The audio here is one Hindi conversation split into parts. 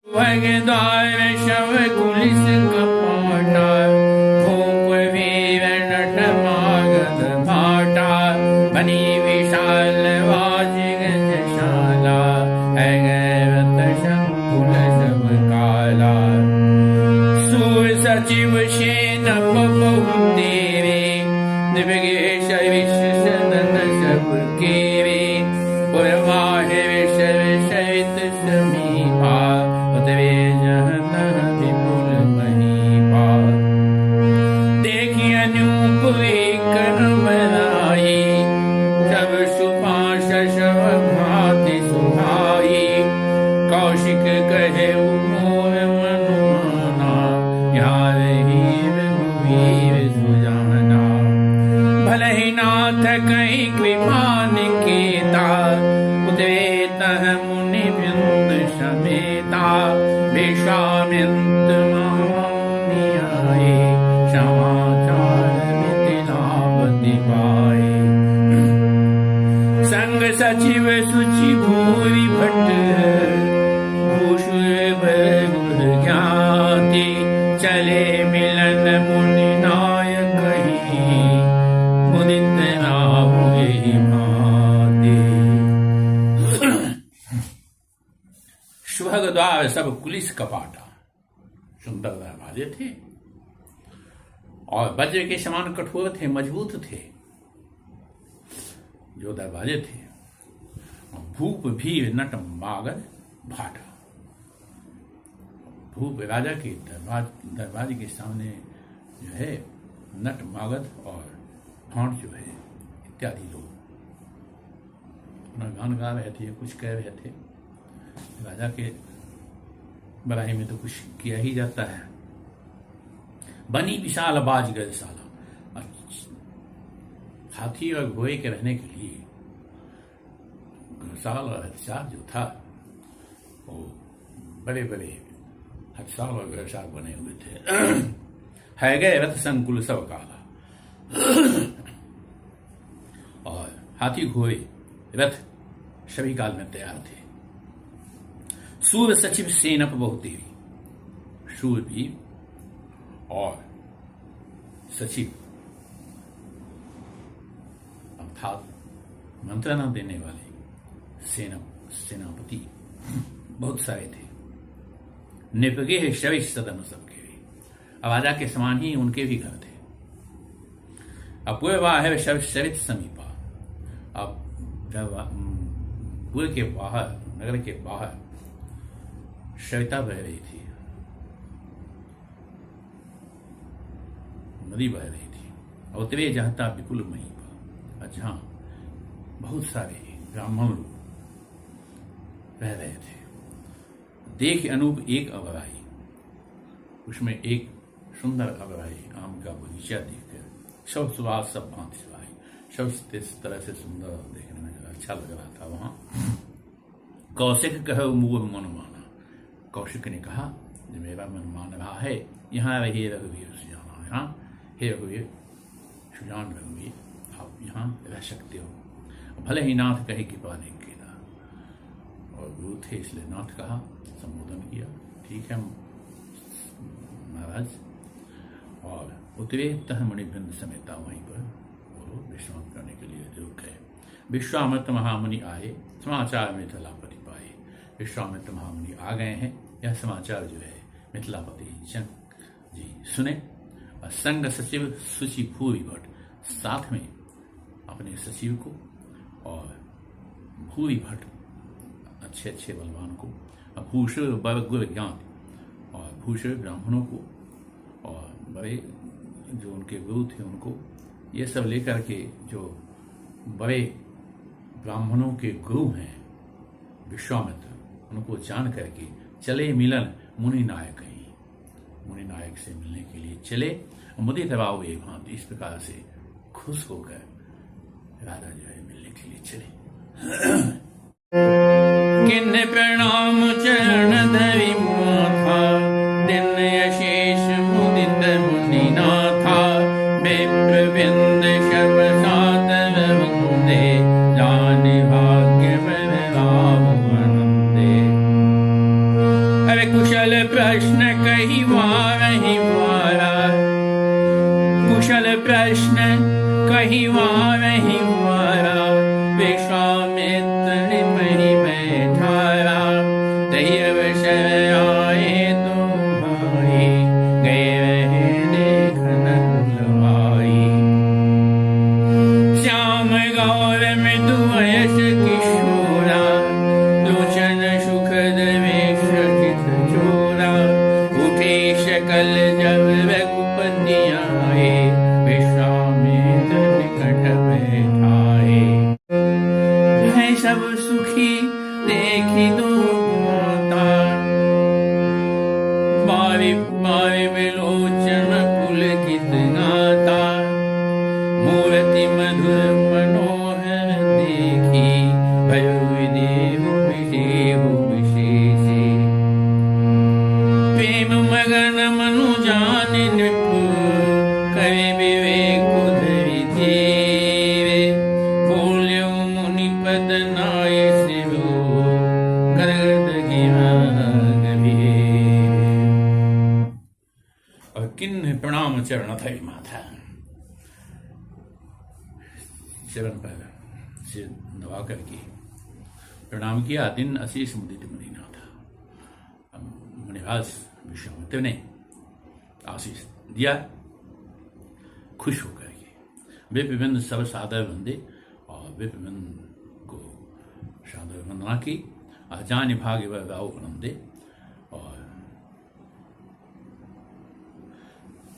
भगद्वार शव कुलिस कपाटा भूप वीर नट मागध भाटा बनी विशाल वाजिगशाला है गैरत शंकुल सब काला सूर सचिव शेन बहुदेवे दिव्यगेश विश्वसदन सब केवे पुरवाहे विश्व विषवित समीपा उतवे जहत विपुल महीपा देखी अनूप एक नमराई सब सुपाश शव भाति सुहाई कौशिक कहे मोर मनुमाना यार ही रघुवीर सुजाना भले ही नाथ कहीं कृपान केता उदेतः मुनि वृंद समेता विश्वामित्र मुनि आए समाचार मिथिलापति पाए संग सचिव सुचि भूरि भट्ट भूषुर गुर ज्ञाति चले मिलन मुनि नायक कहीं मुदित राम भाते सुभग द्वार सब कुलिस कपाटा सुंदर दरवाजे थे और वज्र के समान कठोर थे, मजबूत थे जो दरवाजे थे। भूप भीर नट मागध भाटा भूप राजा के दरवाजे के सामने जो है नट मागध और भाट जो है इत्यादि लोग अपना गान गा रहे थे, कुछ कह रहे थे। राजा के बड़ाई में तो कुछ किया ही जाता है। बनी विशाल बाज गजशाला हाथी और घोड़े के रहने के लिए घुड़साल और हथियार जो था वो बड़े बड़े हथियार और घुड़साल बने हुए थे। है गए रथ संकुल सब काला और हाथी घोड़े रथ सभी काल में तैयार थे। सूर सचिव सेनप बहुतेरी शूरवीर और सचिव अर्थात मंत्रणा देने वाले सेनापति बहुत सारे थे। निपगे शविश सदन सबके भी अब राजा के समान ही उनके भी घर थे। अपूर्वा है शवित समीपा। अब पुर के बाहर नगर के बाहर श्वेता बह रही थी, नदी बह रही थी। और उतरे जहता विपुल महीपा और जहां बहुत सारे ब्राह्मण लोग रह रहे थे। देख अनूप एक अवराई, उसमें एक सुंदर अवराई आम का बगीचा देखकर सब सुवास सब भांति सुहाई, सब इस तरह से सुंदर देखने में अच्छा लग रहा था। वहां कौशिक कहो मोह मन माना। कौशिक ने कहा जो मेरा मन मान रहा है यहाँ रहिए रघुवीर सुजाना, यहाँ हे रघुवीर सुजान रघुवीर आप यहाँ रह सकते हो। भले ही नाथ कहे कृपा नहीं केला और गुरु थे इसलिए नाथ कहा, संबोधन किया। ठीक है महाराज। और उतरे तह मणिवृंद समेता वहीं पर वो विश्राम करने के लिए रुक गए। विश्वामित्र महामुनि आए समाचार मिथिलापति पाए। विश्वामित्र महामुनि आ गए हैं, यह समाचार जो है मिथिलापति जन जी सुने। और संग सचिव सुचि भूरि भट्ट साथ में अपने सचिव को और भूरि भट्ट अच्छे अच्छे बलवान को, भूषण गुर ज्ञान और भूषण ब्राह्मणों को और बड़े जो उनके गुरु थे उनको, ये सब लेकर के जो बड़े ब्राह्मणों के गुरु हैं विश्वामित्र, उनको जान करके चले मिलन मुनि नायक ही। मुनि नायक से मिलने के लिए चले। मुदित राव एक भांति इस प्रकार से खुश होकर राजा जो है मिलने के लिए चले। किन्ने प्रणाम चरण धरि माथा, दिन यशेष मुदित मुनि नाथा। विप्र विंद शर्म सादर वंदे, जानि भाग्य में राम वंदे। अरे कुशल प्रश्न कही वारहि वारा, कुशल प्रश्न कही वारहि वारा, विश्वामित्र मही बैठारा, तही अवसर आए दो भाई, गए रहे देखन कुलवाई। श्याम गौर मृदु यश किशोरा, लोचन सुखद वेश चित चोरा, उठे शकल जब रघुपति आए, विश्वामित्र निकट बैठाए। भय सब सुखी देखी दो माता, बारी बारी विलोचन पुलकित गाता, मूर्ति मधुर मनोहर देखी, भयो विदेहु विदेहु विशेषे। प्रेम मगन मनु जान नृपु, करे विवेक धरि जीवे, बोल्यो मुनि पद नाय सिरो, गदगद गिरा गभीर। और किन्ह प्रणाम चरण थई माथा, चरण पर सिर दबा करके प्रणाम किया। दिन अशीष मुदित मुनिनाथ, मुनिराज विश्वामित्र ने आशीष दिया खुश होकर के। विपिन सब सादर वंदे, और विपिन को सादर वंदना की। जान भाग्य गाओ वंदे, और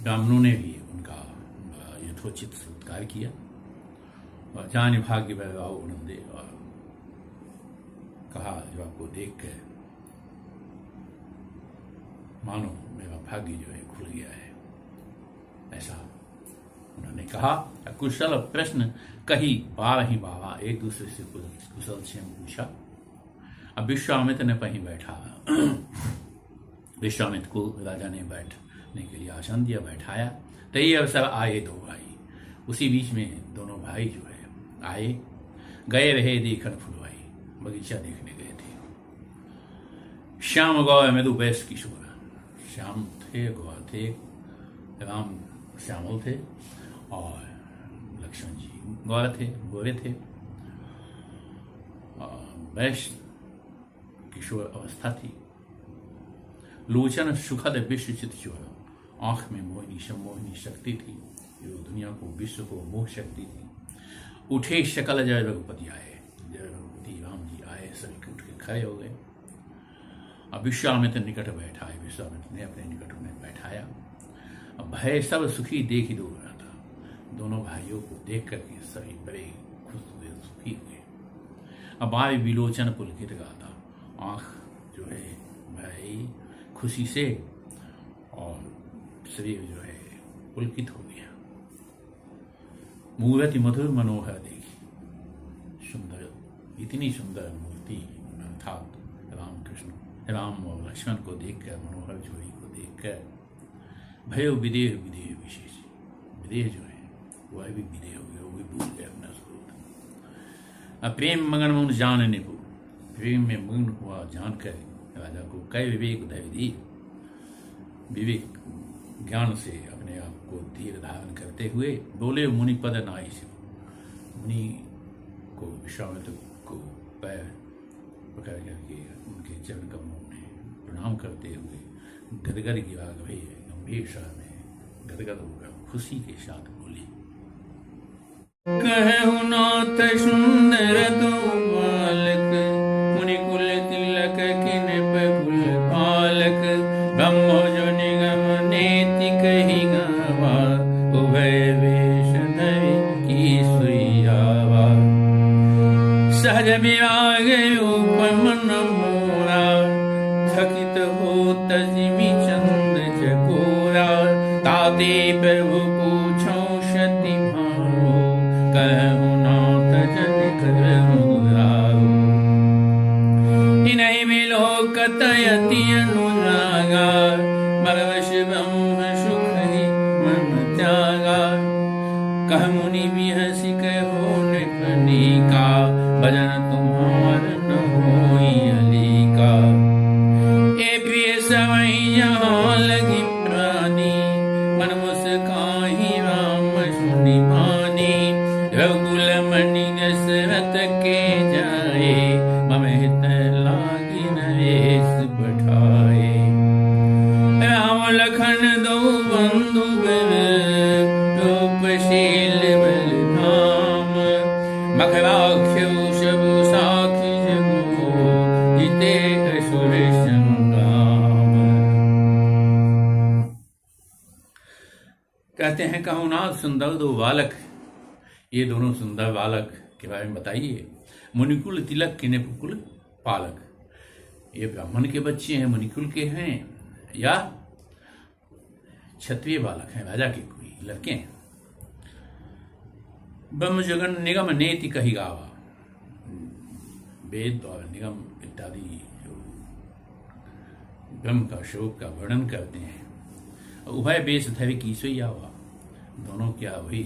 ब्राह्मणों ने भी उनका यथोचित सत्कार किया। और जान भाग्य गाओ वंदे, और कहा जो आपको देख कर मानो मेरा भाग्य जो है खुल गया है, ऐसा उन्होंने कहा। कुशल प्रश्न कही बारहि बाबा, एक दूसरे से कुशल क्षेम पूछा। अब विश्वामित्र ने कहीं बैठा, विश्वामित्र को राजा ने बैठने के लिए आसन दिया, बैठाया। तही अवसर आए दो भाई, उसी बीच में दोनों भाई जो है आए। गए रहे देखन फुलवाई, बगीचा देखने गए थे। श्याम गौ मृदु बैस किशोर, श्याम थे गौर थे, राम श्यामल थे, और लक्ष्मण जी गौर थे, गोरे थे। बैस किशोर अवस्था थी। लोचन सुखद विश्व चित चोर, आंख में मोहिनी सम्मोहिनी शक्ति थी, जो दुनिया को विश्व को मोह शक्ति थी। उठे शकल जय रघुपति आए, जय रघुपति राम जी आए, सभी उठ के खड़े हो गए। अब विश्वामित्र निकट बैठाए, विश्वामित्र ने अपने निकट उन्हें बैठाया। अब भय सब सुखी देख ही दो रहा था, दोनों भाइयों को देख करके सभी बड़े खुश हुए, सुखी हुए। अब आए विलोचन पुलकित गाता, आंख जो है भाई खुशी से, और शरीर जो है पुलकित हो गया। मूर्ति मधुर मनोहर देखी, सुंदर, इतनी सुंदर मूर्ति अर्थात राम और लक्ष्मण को देखकर, मनोहर जोड़ी को देखकर, भयो विदेह विदेह विशेष, विदेह जो है वह भी विदेह हो गया, वो भी भूल गया अपना स्वरूप। अब प्रेम मगन मगन जान निपु, प्रेम में मगन हुआ जानकर राजा को कई विवेक धैर्य दी। विवेक ज्ञान से अपने आप को धीर धारण करते हुए बोले, मुनि पद नाई से, मुनि को विश्वामित्र को पैर पकड़ करके उनके चरण कमलों में प्रणाम करते हुए गदगद गिरा गए, गंभीर स्वर में गदगद होकर खुशी के साथ बोली, कहु नाथ सुंदर दो बालक, मुनि कुल तिलक किन कुल पालक, ब्रह्म जो निगम नेति कही गावा, उभय वेश धरि की सुइयावा, सहज विराग उपमन मोरा, थकित हो तजिमि चंद चकोरा, ताते प्रभु पूछो शति भारो, कहु नाथ जन करहु रारो, इनहि विलोकत यति अनुरागा, मरवश ब्रह्म सुख ही मन त्यागा, कह मुनि बिहसि कहो नृपनीका, भजन तुम्हार न होई अलीका, ए प्रिय सवई जहाँ लगी प्राणी, मन मुस्काहि राम सुनि मानी। रघुकुल मणि दशरथ के जाए, मम हित लागी नरेश पठाए। राम लखन दो बंधु रूपशील बलधाम, मखराख्यो सब साखी जगो, जिते असुर संग्राम। कहते हैं कहुनाथ सुंदर दो बालक, ये दोनों सुंदर बालक के बारे में बताइए। मुनिकुल तिलक किन्नकुल पालक, ये ब्राह्मण के बच्चे हैं, मुनिकुल के हैं या क्षत्रिय बालक हैं, राजा के कोई लड़के हैं। ब्रह्म जगन निगम नेति कही गावा, वेद और निगम इत्यादि जो ब्रह्म का शोक का वर्णन करते हैं। उभय वेश धरि कीसो आवा, दोनों क्या वही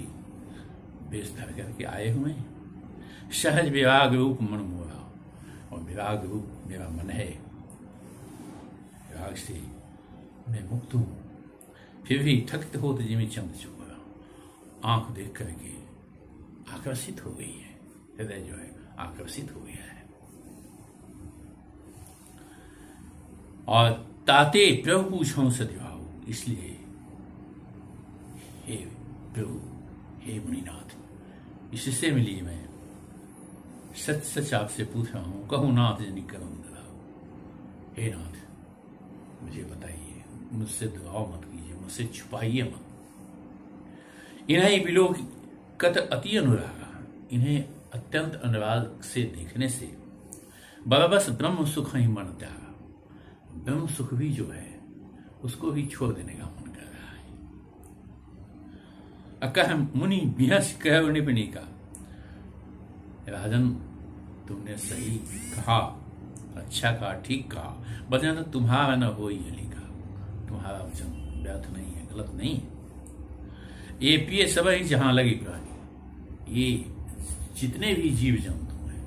वेश धर करके आए हुए हैं। सहज विराग रूप मन मोरा, और विराग रूप मेरा मन है, विराग से मैं मुक्त हूं। फिर भी थकित हो तो जिमी चंद चुका, आंख देख करके आकर्षित हो गई है, हृदय जो है आकर्षित हो गया है। और ताते प्रभु पूछो सद्भाव, इसलिए हे प्रभु, हे मुनिनाथ, इससे मिली मैं सच सच आपसे पूछ रहा हूं, कहूं नाथ जनी करम दिलाओ। हे नाथ, मुझे बताइए, मुझसे दुआओ मत कीजिए, मुझसे छुपाइए मत। इन्हें बिलो कत अति अनुरागा, इन्हें अत्यंत अनुराग से देखने से बरबस ब्रह्म सुख ही मन त्यागा, ब्रह्म सुख भी जो है उसको भी छोड़ देने का मन कर रहा है। अकह मुनि बिहस कह निपनी का, राजन तुमने सही कहा, अच्छा कहा, ठीक कहा, वचन तुम्हारा न हो अली का, तुम्हारा वचन व्यर्थ नहीं है, गलत नहीं है। ये पिए सब ही जहां लगी प्राणी, ये जितने भी जीव जंतु हैं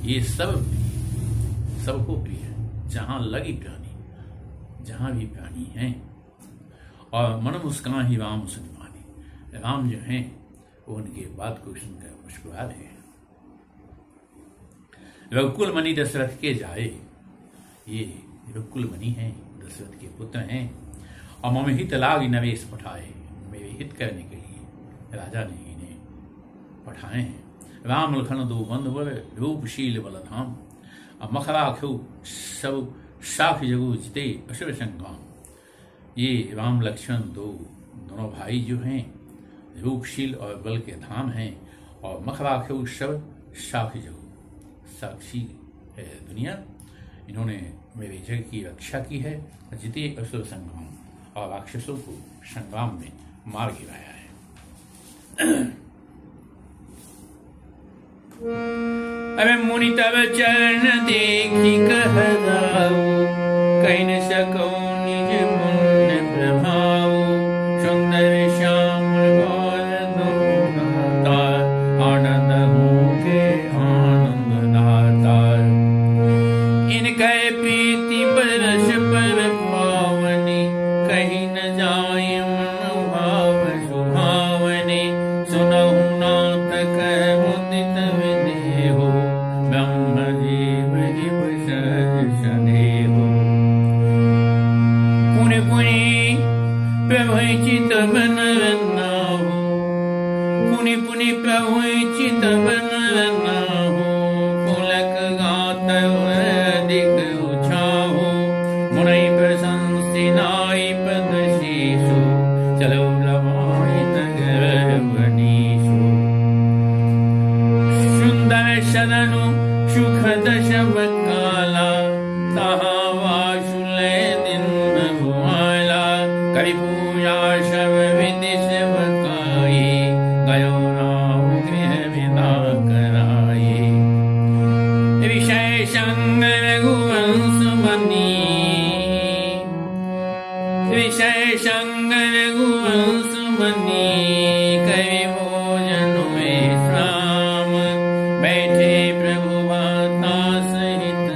ये सब सबको प्रिय है, जहां लगी प्राणी, जहां भी प्राणी हैं। और मन मुस्कान ही राम सुनिमानी, राम जो हैं वो उनके बात को सुनकर मुस्कुरा रहे हैं। रघुकुल मणि दशरथ के जाए, ये रघुकुल मणि हैं, दशरथ के पुत्र हैं। और मम हित लाग नवेश पठाए, मेरे हित करने के लिए राजा ने इन्हें पठाए हैं। राम लखन दो बंधुवर रूपशील बलधाम, और मखराख्यो सब साख जगो जिते असुर संग्राम। ये राम लक्ष्मण दोनों भाई जो हैं रूपशील और बल के धाम हैं, और मखराख्यो सब साख जगो, साक्षी है दुनिया, इन्होंने मेरे जग की रक्षा की है, जिते असुर संग्राम, और राक्षसों को संग्राम में मार गिराया है। अबे मुनि तब चरण देखी कहराऊ, कहीं न सको निज पुण्य प्रभाव। सुंदर श्याम गौर दोता, आनंद मुखे आनंद दाता। इनके प्रीति परस पर पावनी, कहीं न जाए मन भाव सुभावनी। सुनहु नाथ कह मुदित विदेहो, ब्रह्म जीव जीव सहज सदेहो। पुनि पुनि प्रभु चित बन रनाहो, पुनि पुनि प्रभु चित बन रनाहो। पुलक गात अधिक उछाहो, मुनि प्रशंसी नाई पद शीशो। चलो लवाई नगर बनीशो, सुंदर शरणु सुखद शब काला। तहा वासुले दिन भुआला, करि पूजा शब विधि शिव काई। गयो राहु गृह विदा कराई, विषय संग रघुवंश बनी। विषय संग रघुवंश बनी, कवि भोजन विश्राम। बैठे प्रभु माता सहित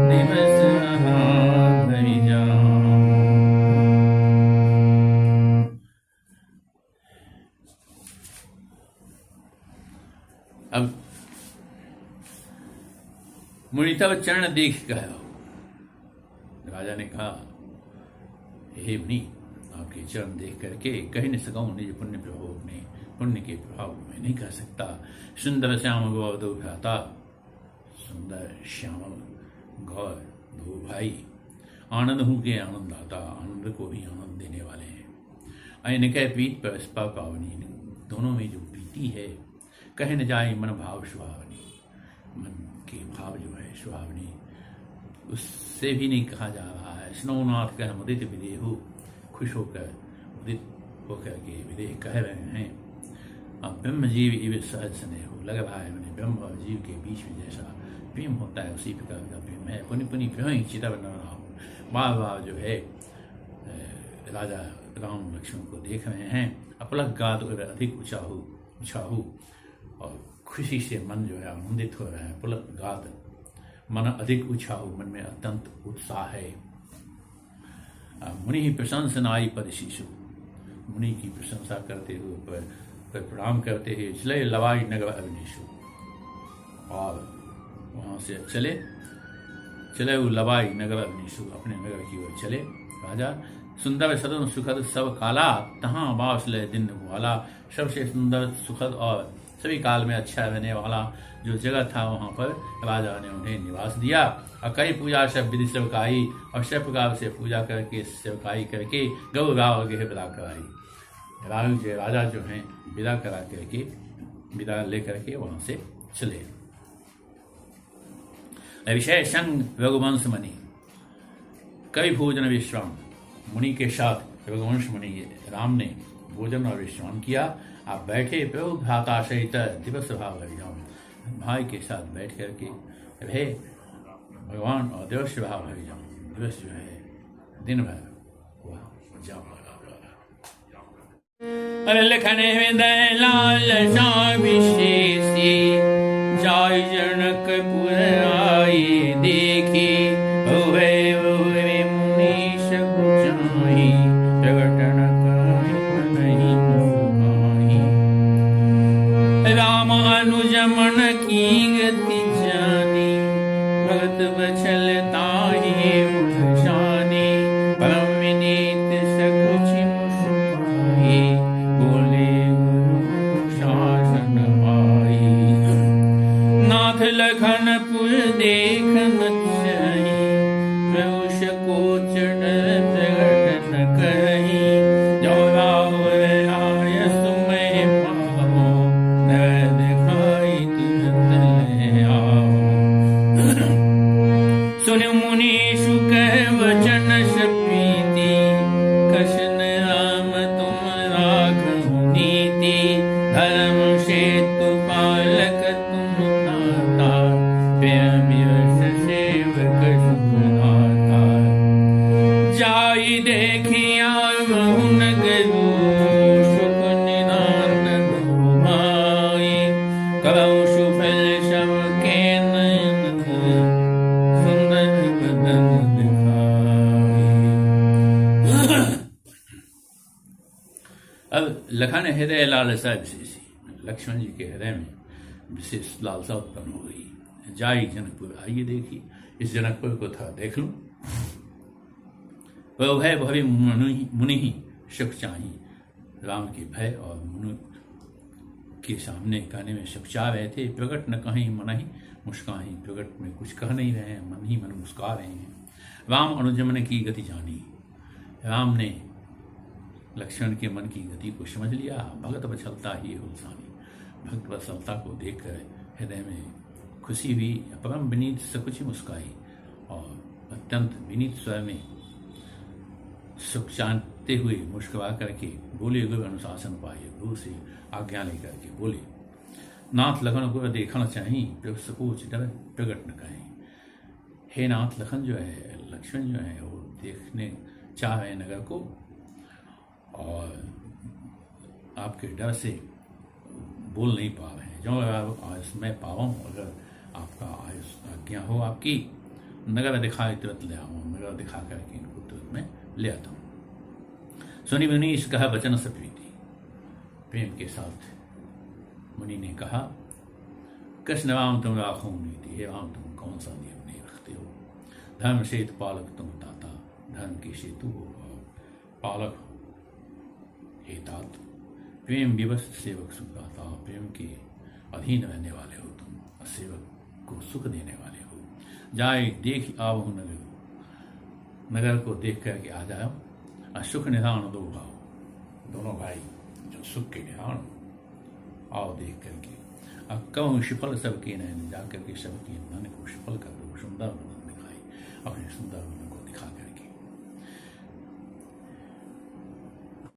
दिवस रहा। मुनि तब चरण देख कहा। राजा ने कहा, हे मुनि, आपके चरण देख करके कह नहीं सकूं निज पुण्य प्रभाव में, पुण्य के प्रभाव में नहीं कह सकता। सुंदर श्याम गौ दो भ्राता, सुंदर श्यामल गौर दो भाई, आनंद हूं के आनंद दाता, आनंद को भी आनंद देने वाले हैं। अन कह पीत पर स्पा पावनी, दोनों में जो प्रीति है कह न जाए मन भाव सुहावनी, मन के भाव जो है सुहावनी, उससे भी नहीं कहा जा रहा है। स्नोनाथ कह मुदित विदेहु, खुश होकर उदित होकर के विदेह कह रहे हैं। अब ब्रह्म जीव इव सहज स्नेह हो, लग रहा है मैंने ब्रह्म और जीव के बीच में जैसा प्रेम होता है उसी प्रकार का प्रेम है। पुनि पुनि प्रेम चिता बना रहा हूँ, बार बार जो है राजा राम लक्ष्मण को देख रहे हैं। अपलक गाद और अधिक उछाहू और खुशी से मन जो है आनंदित हो रहा है। पुलक गाद मन अधिक उछाहू, मन में अत्यंत उत्साह है। मुनि ही प्रशंसनाई पद शिशु, मुनि की प्रशंसा करते हुए पर प्रणाम करते हुए चले लवाई नगर अग्निशु, और वहाँ से चले वो लवाई नगर अग्निशु, अपने नगर की ओर चले। राजा सुंदर सदन सुखद सब काला, तहाँ बास ले दिन वाला, सबसे सुंदर सुखद और सभी काल में अच्छा रहने वाला जो जगह था वहाँ पर राजा ने उन्हें निवास दिया। और कई पूजा सब विधि सेवकाई, और सब प्रकार से पूजा करके सेवकाई करके गौ गाव गृह विदा कराई। राजा जो हैं विदा करा करके विदा लेकर के वहाँ से चले। विषय संग रघुवंश मुनि, कई भोजन विश्राम, मुनि के साथ रघुवंश मुनि राम ने भोजन और विश्राम किया। आप बैठे प्रभु भ्राता सहित दिवस भाव जाऊँ, भाई के साथ बैठ करके हे भगवान और दिवस भाव लग जाऊँ, दिवस जो है दिन भर वह जाओ लखन हृदय लाल विशेषी, जाय जनकपुर आए देखी, हुए मुनीश जाहि, प्रगटन नहीं मोहाहि। राम अनुज मन की गति जानी, भगत बचल ताहि जानी, परम विनीत सकुच मुस्काई, बोले गुरु शासन आई। नाथ लखनपुर देख न चाही, प्रभु शकोचर प्रगट न कही, जो रावण आय सुमय पावो, न दिखाई तुरत ले आओ। सुन मुनीषु कह वचन प्रीति, कशन राम तुम राखहु नीति, धर्म सेतु पालक तुम ताता, प्रेम यश सेवक सुखदाता। जाई देखिया बहु नगरू, सुख निदान भाई, करऊ सुफल सब के नयन, सुंदर बदन दिखाई। अब लखन हृदय लालसा विशेषी, लक्ष्मण जी के हृदय में विशेष लालसा उत्पन्न हो गई। जाई जनकपुर, आइए देखिए इस जनकपुर को था देख लूं। वह भय भवि मुनि ही सुख चाही, राम के भय और मुनि के सामने कहने में सुख चाह रहे थे। प्रगट न कहीं मन ही मुस्काही, प्रगट में कुछ कह नहीं रहे हैं, मन ही मन मुस्का रहे हैं। राम अनुजमन की गति जानी, राम ने लक्ष्मण के मन की गति को समझ लिया। भगत वत्सलता ही हुलसानी, भक्त वत्सलता को देखकर हृदय में खुशी हुई। परम विनीत सकुच मुस्काई, और अत्यंत विनीत स्वर में सुख जानते हुए मुस्कुरा करके बोले, गुरु अनुशासन पाए, गुरु से आज्ञा लेकर के बोले। नाथ लखन को देखना चाहिए, प्रभु सकोच डर प्रगट न कहें। हे नाथ लखन जो है, लक्ष्मण जो है, वो देखने चाह रहे नगर को, और आपके डर से बोल नहीं पा रहे हैं। जो आयुष में पाऊँ, अगर आपका आयुष आज्ञा हो आपकी, नगर दिखाए तुरंत ले आऊँ, नगर दिखा करके इनको तुरंत में ले आता हूँ। सुनी मुनीष कहा वचन सप्रीति, प्रेम के साथ मुनि ने कहा, कस नवाम तुम राखो नीति, हे राम तुम कौन सा नियम नहीं रखते हो। धर्म सेतु पालक तुम दाता, धर्म की सेतु हो पालक हे तात। प्रेम विवश सेवक सुखदाता, प्रेम के अधीन रहने वाले हो तुम और सेवक को सुख देने वाले हो। जाए देख आवहु नगर, नगर को देख करके आ जाओ। और सुख निधान दो भाव, दोनों भाई जो सुख के निधान आओ देख करके। अब कहूँ शिफल सबके नयन, जा करके सबके मन को शिफल कर दो, सुंदर बदन दिखाई अपने सुंदर